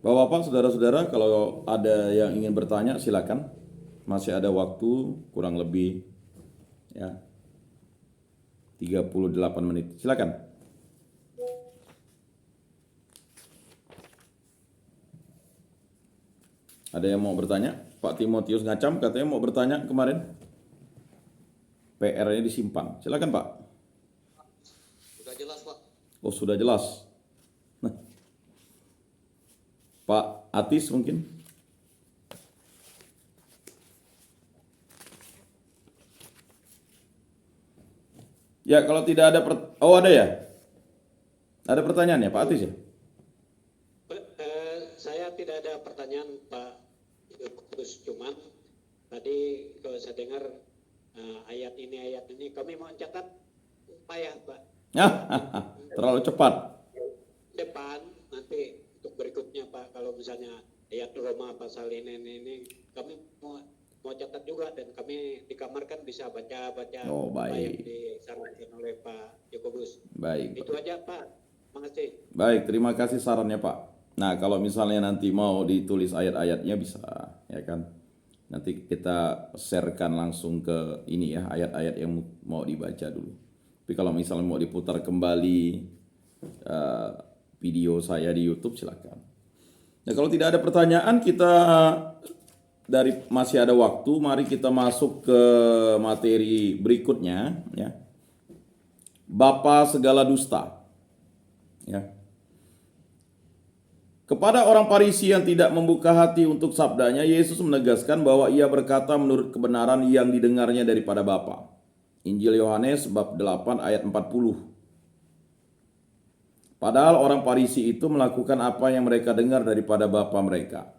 Bapak-bapak, saudara-saudara, kalau ada yang ingin bertanya silakan. Masih ada waktu kurang lebih ya 38 menit. Silakan. Ada yang mau bertanya? Pak Timotius Ngacam katanya mau bertanya kemarin. PR-nya disimpan. Silakan, Pak. Sudah jelas, Pak. Oh, sudah jelas. Nah, Pak Atis mungkin. Ya, kalau tidak ada oh, ada ya? Ada pertanyaan ya, Pak Atis ya? Saya tidak ada pertanyaan, Pak Kudus, cuman tadi kalau saya dengar ayat ini kami mau catat payah, Pak. Terlalu cepat. Depan nanti untuk berikutnya, Pak, kalau misalnya ayat Roma pasal ini kami mau catat juga, dan kami di kamar kan bisa baca Oh, apa yang baik. disarankan oleh Pak Yakobus. Baik. Itu aja, Pak. Makasih. Baik, terima kasih sarannya, Pak. Nah, kalau misalnya nanti mau ditulis ayat-ayatnya bisa, ya kan? Nanti kita sharekan langsung ke ini ya, ayat-ayat yang mau dibaca dulu. Tapi kalau misalnya mau diputar kembali video saya di YouTube, silakan. Nah, kalau tidak ada pertanyaan, kita masih ada waktu, mari kita masuk ke materi berikutnya, ya. Bapa segala dusta. Ya. Kepada orang Farisi yang tidak membuka hati untuk sabdanya, Yesus menegaskan bahwa ia berkata menurut kebenaran yang didengarnya daripada Bapa. Injil Yohanes bab 8 ayat 40. Padahal orang Farisi itu melakukan apa yang mereka dengar daripada bapa mereka.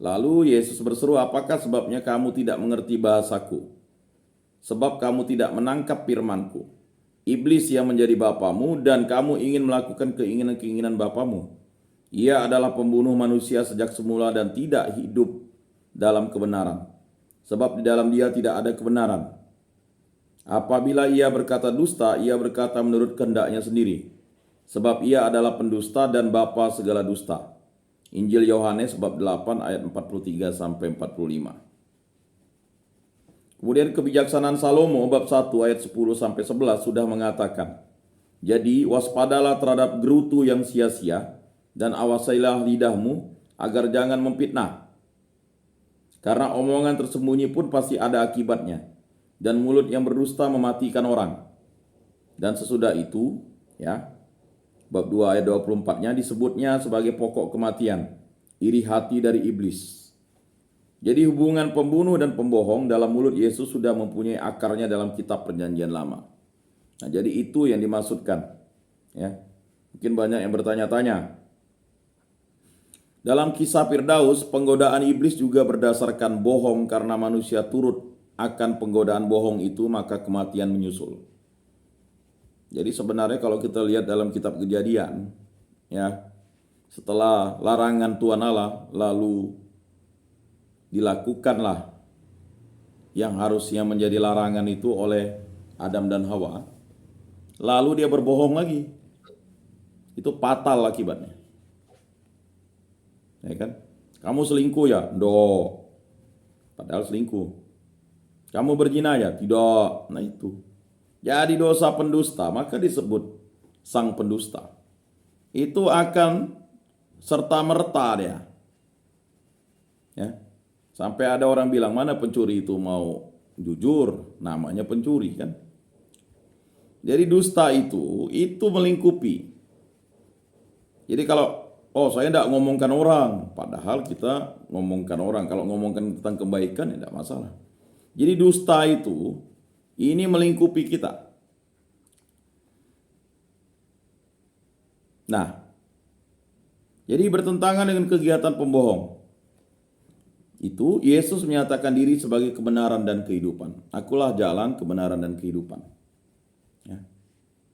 Lalu Yesus berseru, apakah sebabnya kamu tidak mengerti bahasaku? Sebab kamu tidak menangkap firmanku. Iblis yang menjadi bapamu dan kamu ingin melakukan keinginan-keinginan bapamu. Ia adalah pembunuh manusia sejak semula dan tidak hidup dalam kebenaran. Sebab di dalam dia tidak ada kebenaran. Apabila ia berkata dusta, ia berkata menurut kehendaknya sendiri. Sebab ia adalah pendusta dan bapa segala dusta. Injil Yohanes bab 8 ayat 43 sampai 45. Kemudian kebijaksanaan Salomo bab 1 ayat 10 sampai 11 sudah mengatakan, jadi waspadalah terhadap gerutu yang sia-sia dan awasilah lidahmu agar jangan memfitnah. Karena omongan tersembunyi pun pasti ada akibatnya, dan mulut yang berdusta mematikan orang. Dan sesudah itu, ya, bab 2 ayat 24-nya disebutnya sebagai pokok kematian, iri hati dari iblis. Jadi hubungan pembunuh dan pembohong dalam mulut Yesus sudah mempunyai akarnya dalam kitab Perjanjian Lama. Nah, jadi itu yang dimaksudkan. Ya. Mungkin banyak yang bertanya-tanya. Dalam kisah Firdaus, penggodaan iblis juga berdasarkan bohong karena manusia turut akan penggodaan bohong itu, maka kematian menyusul. Jadi sebenarnya kalau kita lihat dalam kitab Kejadian, ya, setelah larangan Tuhan Allah, lalu dilakukanlah yang harusnya menjadi larangan itu oleh Adam dan Hawa, lalu dia berbohong lagi. Itu fatal akibatnya. Ya kan? Kamu selingkuh ya? Do. Padahal selingkuh. Kamu berzina ya? Tidak. Nah itu. Jadi dosa pendusta, maka disebut sang pendusta. Itu akan serta-merta dia. Ya. Sampai ada orang bilang, mana pencuri itu mau jujur? Namanya pencuri kan. Jadi dusta itu melingkupi. Jadi kalau saya tidak ngomongkan orang, padahal kita ngomongkan orang. Kalau ngomongkan tentang kebaikan ya tidak masalah. Jadi dusta itu ini melingkupi kita. Nah, jadi bertentangan dengan kegiatan pembohong. Itu Yesus menyatakan diri sebagai kebenaran dan kehidupan. Akulah jalan, kebenaran dan kehidupan. Ya.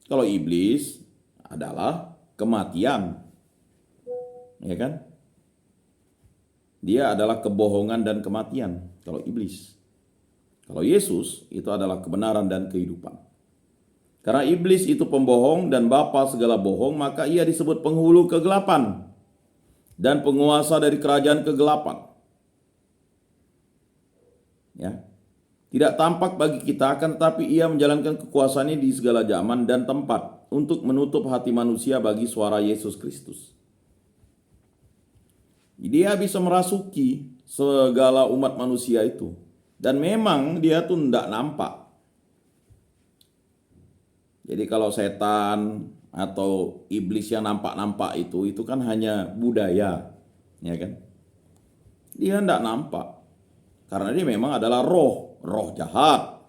Kalau iblis adalah kematian. Ya kan? Dia adalah kebohongan dan kematian kalau iblis. Kalau Yesus itu adalah kebenaran dan kehidupan. Karena iblis itu pembohong dan bapa segala bohong, maka ia disebut penghulu kegelapan. dan penguasa dari kerajaan kegelapan. Ya. Tidak tampak bagi kita, akan tetapi ia menjalankan kekuasaannya di segala zaman dan tempat untuk menutup hati manusia bagi suara Yesus Kristus. Dia bisa merasuki segala umat manusia itu. Dan memang dia tuh tidak nampak. Jadi kalau setan atau iblis yang nampak-nampak itu kan hanya budaya, ya kan? Dia tidak nampak. Karena dia memang adalah roh jahat.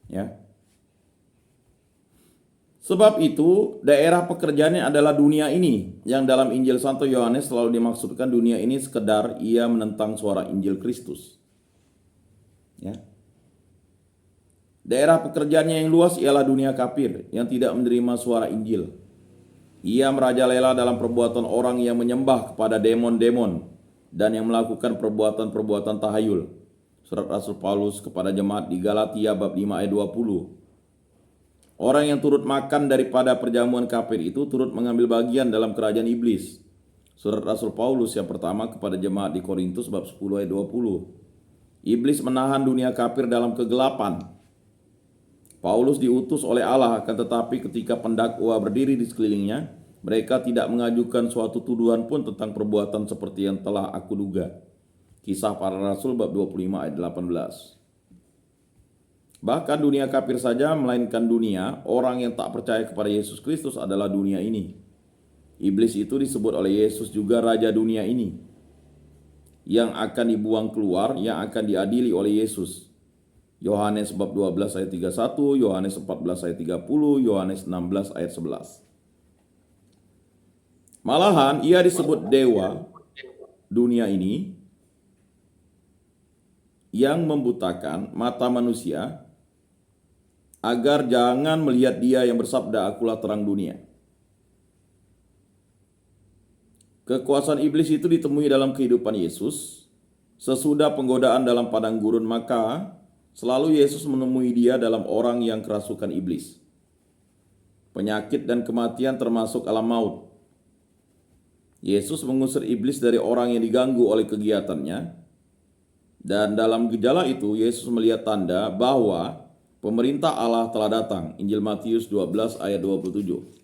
Ya. Sebab itu daerah pekerjaannya adalah dunia ini, yang dalam Injil Santo Yohanes selalu dimaksudkan dunia ini sekedar ia menentang suara Injil Kristus. Ya. Daerah pekerjaannya yang luas ialah dunia kafir yang tidak menerima suara Injil. Ia merajalela dalam perbuatan orang yang menyembah kepada demon-demon dan yang melakukan perbuatan-perbuatan tahayul. Surat Rasul Paulus kepada jemaat di Galatia bab 5 ayat 20. Orang yang turut makan daripada perjamuan kafir itu turut mengambil bagian dalam kerajaan iblis. Surat Rasul Paulus yang pertama kepada jemaat di Korintus bab 10 ayat 20. Iblis menahan dunia kafir dalam kegelapan. Paulus diutus oleh Allah, akan tetapi ketika pendakwa berdiri di sekelilingnya, mereka tidak mengajukan suatu tuduhan pun tentang perbuatan seperti yang telah aku duga. Kisah Para Rasul bab 25 ayat 18. Bahkan dunia kafir saja, melainkan dunia orang yang tak percaya kepada Yesus Kristus adalah dunia ini. Iblis itu disebut oleh Yesus juga raja dunia ini, yang akan dibuang keluar, yang akan diadili oleh Yesus. Yohanes bab 12 ayat 31, Yohanes 14 ayat 30, Yohanes 16 ayat 11. Malahan ia disebut dewa dunia ini yang membutakan mata manusia agar jangan melihat dia yang bersabda, akulah terang dunia. Kekuasaan iblis itu ditemui dalam kehidupan Yesus. Sesudah penggodaan dalam padang gurun, maka selalu Yesus menemui dia dalam orang yang kerasukan iblis. Penyakit dan kematian termasuk alam maut. Yesus mengusir iblis dari orang yang diganggu oleh kegiatannya. Dan dalam gejala itu Yesus melihat tanda bahwa pemerintah Allah telah datang. Injil Matius 12 ayat 27.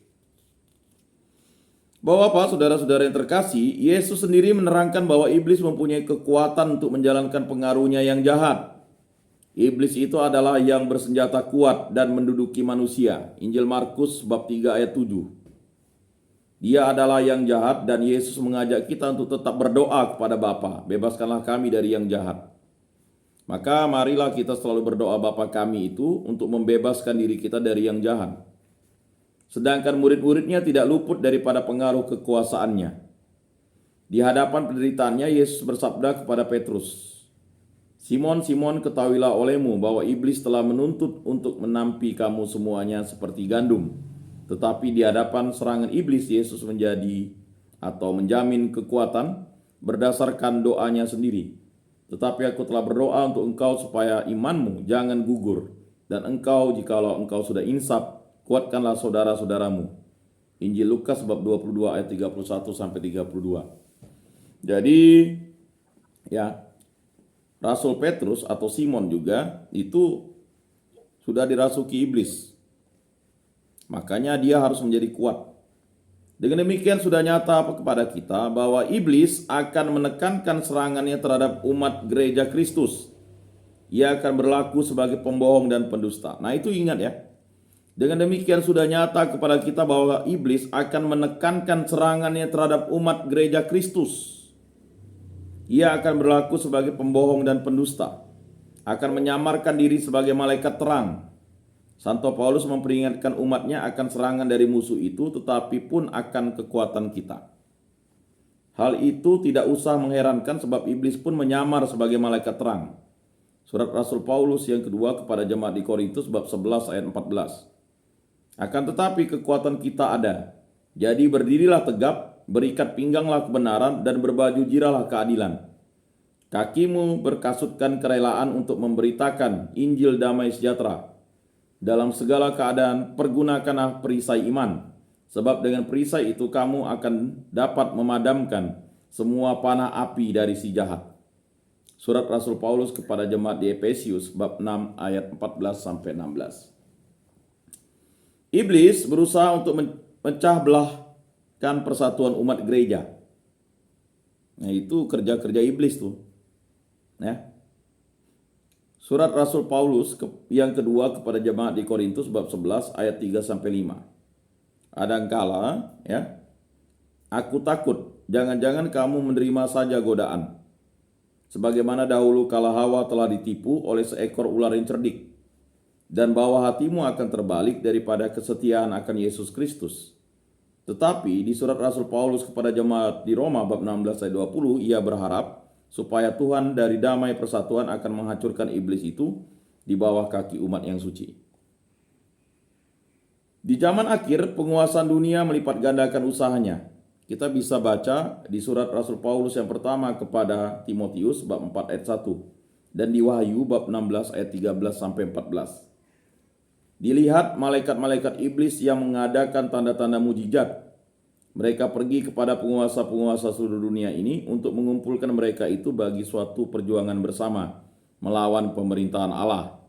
Bapak, saudara-saudara yang terkasih, Yesus sendiri menerangkan bahwa iblis mempunyai kekuatan untuk menjalankan pengaruhnya yang jahat. Iblis itu adalah yang bersenjata kuat dan menduduki manusia. Injil Markus bab 3 ayat 7. Dia adalah yang jahat dan Yesus mengajak kita untuk tetap berdoa kepada Bapa, bebaskanlah kami dari yang jahat. Maka marilah kita selalu berdoa Bapa kami itu untuk membebaskan diri kita dari yang jahat. Sedangkan murid-muridnya tidak luput daripada pengaruh kekuasaannya. Di hadapan penderitaannya Yesus bersabda kepada Petrus, Simon, Simon, ketahuilah olehmu bahwa iblis telah menuntut untuk menampi kamu semuanya seperti gandum. Tetapi di hadapan serangan iblis Yesus menjamin kekuatan berdasarkan doanya sendiri. Tetapi aku telah berdoa untuk engkau supaya imanmu jangan gugur. Dan engkau, jikalau engkau sudah insaf, kuatkanlah saudara-saudaramu. Injil Lukas bab 22 ayat 31 sampai 32. Jadi ya, Rasul Petrus atau Simon juga itu sudah dirasuki iblis. Makanya dia harus menjadi kuat. Dengan demikian sudah nyata kepada kita bahwa iblis akan menekankan serangannya terhadap umat gereja Kristus. Ia akan berlaku sebagai pembohong dan pendusta. Nah itu ingat ya. Dengan demikian sudah nyata kepada kita bahwa iblis akan menekankan serangannya terhadap umat gereja Kristus. Ia akan berlaku sebagai pembohong dan pendusta. Akan menyamarkan diri sebagai malaikat terang. Santo Paulus memperingatkan umatnya akan serangan dari musuh itu, tetapi pun akan kekuatan kita. Hal itu tidak usah mengherankan sebab iblis pun menyamar sebagai malaikat terang. Surat Rasul Paulus yang kedua kepada jemaat di Korintus bab 11 ayat 14. Akan tetapi kekuatan kita ada. Jadi berdirilah tegap, berikat pingganglah kebenaran dan berbaju jiralah keadilan. Kakimu berkasutkan kerelaan untuk memberitakan Injil damai sejahtera. Dalam segala keadaan pergunakanlah perisai iman Sebab dengan perisai itu kamu akan dapat memadamkan semua panah api dari si jahat. Surat Rasul Paulus kepada jemaat di Efesius bab 6 ayat 14 sampai 16. Iblis berusaha untuk memecah belahkan persatuan umat gereja. Nah, itu kerja-kerja iblis tuh. Ya. Surat Rasul Paulus yang kedua kepada jemaat di Korintus bab 11 ayat 3 sampai 5. Adangkala ya, aku takut jangan-jangan kamu menerima saja godaan. Sebagaimana dahulu kala Hawa telah ditipu oleh seekor ular yang cerdik, dan bahwa hatimu akan terbalik daripada kesetiaan akan Yesus Kristus. Tetapi di surat Rasul Paulus kepada jemaat di Roma bab 16 ayat 20, ia berharap supaya Tuhan dari damai persatuan akan menghancurkan iblis itu di bawah kaki umat yang suci. Di zaman akhir, penguasaan dunia melipat gandakan usahanya. Kita bisa baca di surat Rasul Paulus yang pertama kepada Timotius bab 4 ayat 1 dan di Wahyu bab 16 ayat 13 sampai 14. Dilihat malaikat-malaikat iblis yang mengadakan tanda-tanda mujizat. Mereka pergi kepada penguasa-penguasa seluruh dunia ini untuk mengumpulkan mereka itu bagi suatu perjuangan bersama melawan pemerintahan Allah.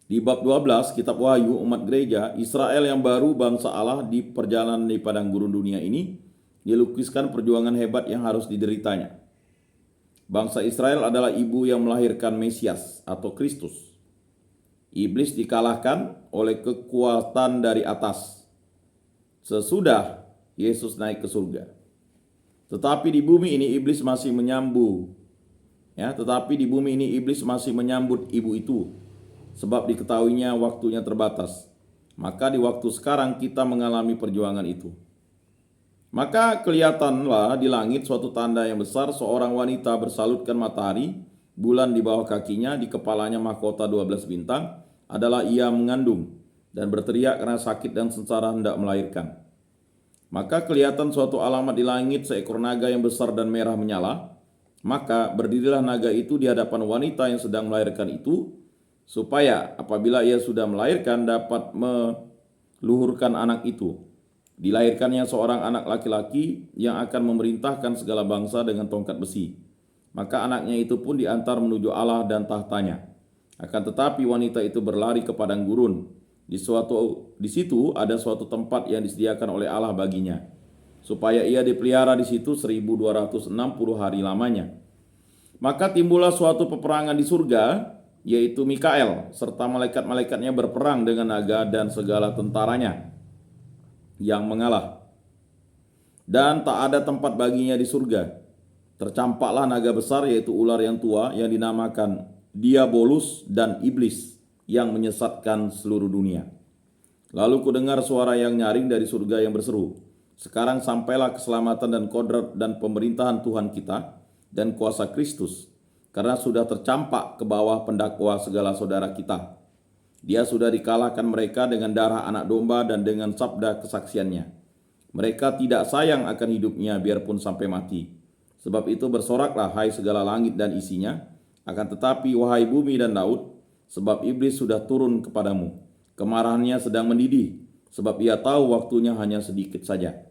Di bab 12 kitab Wahyu, umat gereja Israel yang baru bangsa Allah di perjalanan di padang gurun dunia ini dilukiskan perjuangan hebat yang harus dideritanya. Bangsa Israel adalah ibu yang melahirkan Mesias atau Kristus. Iblis dikalahkan oleh kekuatan dari atas sesudah Yesus naik ke surga. Tetapi di bumi ini iblis masih menyambut. Tetapi di bumi ini iblis masih menyambut ibu itu, sebab diketahuinya waktunya terbatas. Maka di waktu sekarang kita mengalami perjuangan itu. Maka kelihatanlah di langit suatu tanda yang besar, seorang wanita bersalutkan matahari, bulan di bawah kakinya, di kepalanya mahkota 12 bintang, adalah ia mengandung, dan berteriak karena sakit dan sengsara hendak melahirkan. Maka kelihatan suatu alamat di langit, seekor naga yang besar dan merah menyala. Maka berdirilah naga itu di hadapan wanita yang sedang melahirkan itu, supaya apabila ia sudah melahirkan dapat meluhurkan anak itu. Dilahirkannya seorang anak laki-laki yang akan memerintahkan segala bangsa dengan tongkat besi. Maka anaknya itu pun diantar menuju Allah dan tahtanya. Akan tetapi wanita itu berlari ke padang gurun. Di situ ada suatu tempat yang disediakan oleh Allah baginya, supaya ia dipelihara di situ 1260 hari lamanya. Maka timbullah suatu peperangan di surga, yaitu Mikael serta malaikat-malaikatnya berperang dengan naga dan segala tentaranya yang mengalah. Dan tak ada tempat baginya di surga. Tercampaklah naga besar, yaitu ular yang tua yang dinamakan Diabolus dan Iblis, yang menyesatkan seluruh dunia. Lalu kudengar suara yang nyaring dari surga yang berseru, sekarang sampailah keselamatan dan kodrat dan pemerintahan Tuhan kita dan kuasa Kristus, karena sudah tercampak ke bawah pendakwa segala saudara kita. Dia sudah dikalahkan mereka dengan darah anak domba dan dengan sabda kesaksiannya. Mereka tidak sayang akan hidupnya biarpun sampai mati. Sebab itu bersoraklah hai segala langit dan isinya, akan tetapi wahai bumi dan laut, sebab iblis sudah turun kepadamu. Kemarahannya sedang mendidih, sebab ia tahu waktunya hanya sedikit saja.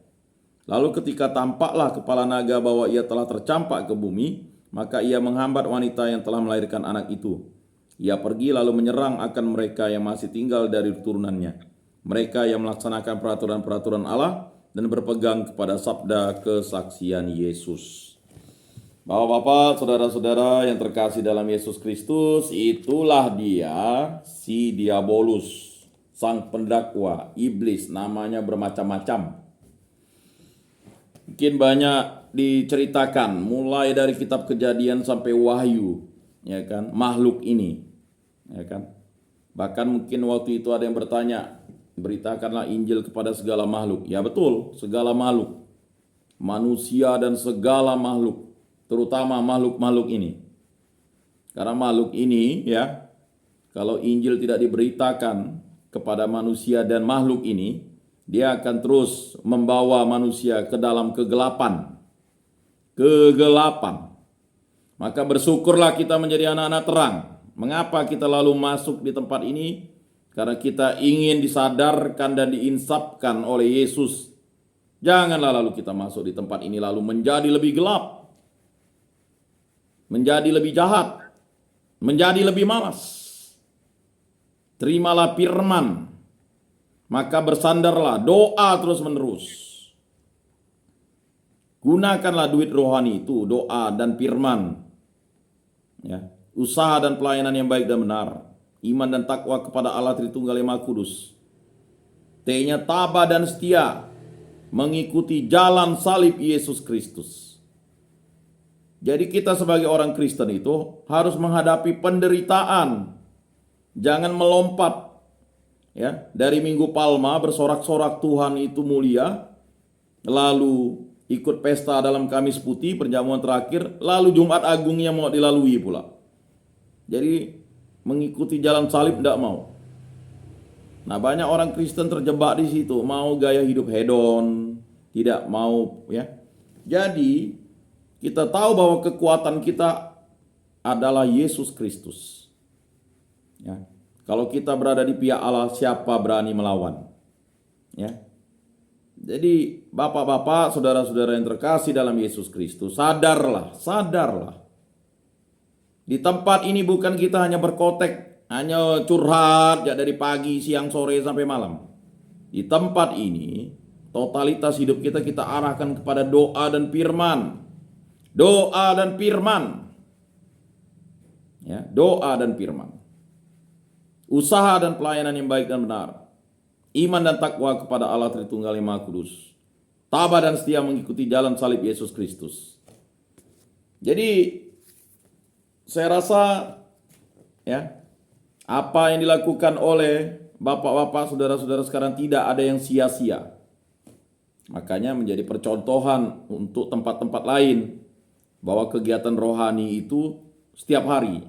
Lalu ketika tampaklah kepala naga bahwa ia telah tercampak ke bumi, maka ia menghambat wanita yang telah melahirkan anak itu. Ia pergi lalu menyerang akan mereka yang masih tinggal dari turunannya, mereka yang melaksanakan peraturan-peraturan Allah dan berpegang kepada sabda kesaksian Yesus. Bapak-bapak, saudara-saudara yang terkasih dalam Yesus Kristus, itulah dia si Diabolus, sang pendakwa, iblis, namanya bermacam-macam. Mungkin banyak diceritakan mulai dari kitab Kejadian sampai Wahyu, ya kan, makhluk ini, ya kan. Bahkan mungkin waktu itu ada yang bertanya, beritakanlah Injil kepada segala makhluk. Ya betul, segala makhluk, manusia dan segala makhluk. Terutama makhluk-makhluk ini. Karena makhluk ini ya, kalau Injil tidak diberitakan kepada manusia dan makhluk ini, dia akan terus membawa manusia ke dalam kegelapan. Kegelapan. Maka bersyukurlah kita menjadi anak-anak terang. Mengapa kita lalu masuk di tempat ini? Karena kita ingin disadarkan dan diinsapkan oleh Yesus. Janganlah lalu kita masuk di tempat ini lalu menjadi lebih gelap, menjadi lebih jahat, menjadi lebih malas. Terimalah firman, maka bersandarlah, doa terus menerus. Gunakanlah duit rohani itu, doa dan firman. Ya, usaha dan pelayanan yang baik dan benar. Iman dan takwa kepada Allah Tritunggal Yang Maha Kudus. T-nya tabah dan setia, mengikuti jalan salib Yesus Kristus. Jadi kita sebagai orang Kristen itu harus menghadapi penderitaan. Jangan melompat ya dari Minggu Palma bersorak-sorak Tuhan itu mulia, lalu ikut pesta dalam Kamis Putih perjamuan terakhir, lalu Jumat Agungnya mau dilalui pula. Jadi mengikuti jalan salib tidak mau. Nah, banyak orang Kristen terjebak di situ, mau gaya hidup hedon, tidak mau ya. Jadi kita tahu bahwa kekuatan kita adalah Yesus Kristus. Ya. Kalau kita berada di pihak Allah, siapa berani melawan? Ya. Jadi bapak-bapak, saudara-saudara yang terkasih dalam Yesus Kristus, sadarlah, sadarlah. Di tempat ini bukan kita hanya berkotek, hanya curhat ya dari pagi, siang, sore sampai malam. Di tempat ini totalitas hidup kita arahkan kepada doa dan firman. Doa dan firman. Ya, doa dan firman. Usaha dan pelayanan yang baik dan benar. Iman dan takwa kepada Allah Tritunggal Yang Maha Kudus. Tabah dan setia mengikuti jalan salib Yesus Kristus. Jadi saya rasa ya, apa yang dilakukan oleh bapak-bapak, saudara-saudara sekarang tidak ada yang sia-sia. Makanya menjadi percontohan untuk tempat-tempat lain bahwa kegiatan rohani itu setiap hari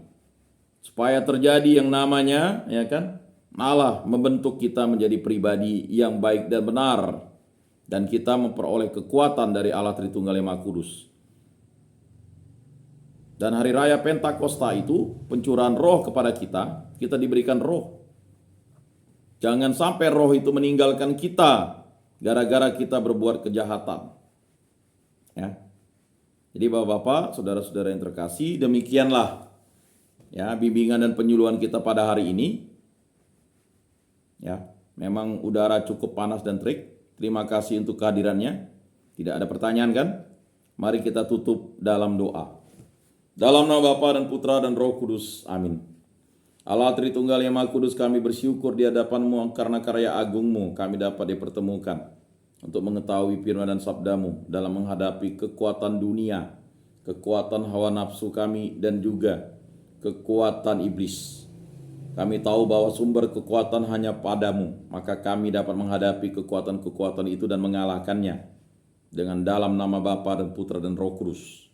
supaya terjadi yang namanya ya kan, Allah membentuk kita menjadi pribadi yang baik dan benar, dan kita memperoleh kekuatan dari Allah Tritunggal Yang Maha Kudus. Dan hari raya Pentakosta itu pencurahan roh kepada kita, kita diberikan roh. Jangan sampai roh itu meninggalkan kita gara-gara kita berbuat kejahatan. Ya. Jadi bapak-bapak, saudara-saudara yang terkasih, demikianlah ya bimbingan dan penyuluhan kita pada hari ini. Ya, memang udara cukup panas dan terik. Terima kasih untuk kehadirannya. Tidak ada pertanyaan kan? Mari kita tutup dalam doa. Dalam nama Bapa dan Putra dan Roh Kudus. Amin. Allah Tritunggal Yang Maha Kudus, kami bersyukur di hadapan-Mu karena karya agung-Mu kami dapat dipertemukan untuk mengetahui firman dan sabda-Mu dalam menghadapi kekuatan dunia, kekuatan hawa nafsu kami, dan juga kekuatan iblis. Kami tahu bahwa sumber kekuatan hanya pada-Mu, maka kami dapat menghadapi kekuatan-kekuatan itu dan mengalahkannya dengan dalam nama Bapa dan Putra dan Roh Kudus.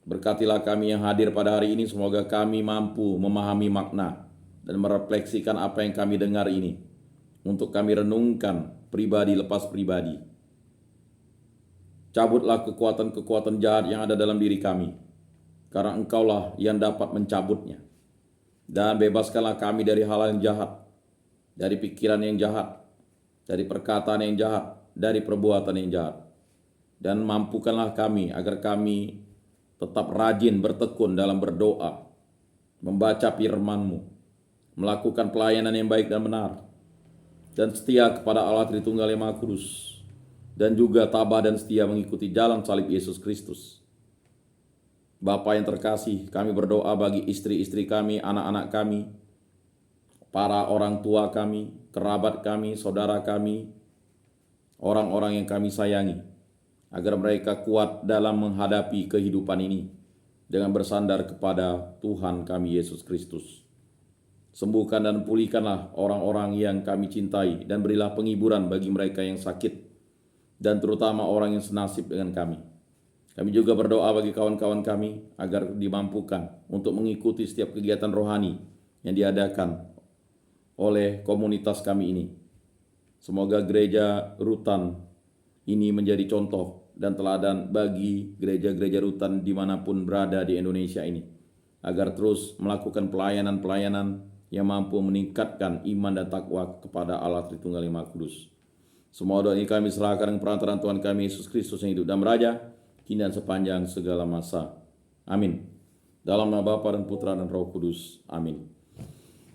Berkatilah kami yang hadir pada hari ini, semoga kami mampu memahami makna dan merefleksikan apa yang kami dengar ini untuk kami renungkan pribadi lepas pribadi. Cabutlah kekuatan-kekuatan jahat yang ada dalam diri kami, karena Engkaulah yang dapat mencabutnya. Dan bebaskanlah kami dari hal yang jahat, dari pikiran yang jahat, dari perkataan yang jahat, dari perbuatan yang jahat. Dan mampukanlah kami agar kami tetap rajin bertekun dalam berdoa, membaca firman-Mu, melakukan pelayanan yang baik dan benar, dan setia kepada Allah Tritunggal Yang Maha Kudus, dan juga tabah dan setia mengikuti jalan salib Yesus Kristus. Bapa yang terkasih, kami berdoa bagi istri-istri kami, anak-anak kami, para orang tua kami, kerabat kami, saudara kami, orang-orang yang kami sayangi, agar mereka kuat dalam menghadapi kehidupan ini dengan bersandar kepada Tuhan kami Yesus Kristus. Sembuhkan dan pulihkanlah orang-orang yang kami cintai, dan berilah penghiburan bagi mereka yang sakit, dan terutama orang yang senasib dengan kami. Kami juga berdoa bagi kawan-kawan kami agar dimampukan untuk mengikuti setiap kegiatan rohani yang diadakan oleh komunitas kami ini. Semoga gereja Rutan ini menjadi contoh dan teladan bagi gereja-gereja Rutan dimanapun berada di Indonesia ini, agar terus melakukan pelayanan-pelayanan yang mampu meningkatkan iman dan takwa kepada Allah Tritunggal yang Maha Kudus. Semua doa ini kami serahkan dengan perantaraan Tuhan kami Yesus Kristus yang hidup dan beraja, kini dan sepanjang segala masa. Amin. Dalam nama Bapa dan Putra dan Roh Kudus. Amin.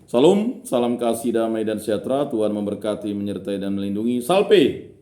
Salam, salam kasih, damai dan sejahtera. Tuhan memberkati, menyertai dan melindungi. Salpe!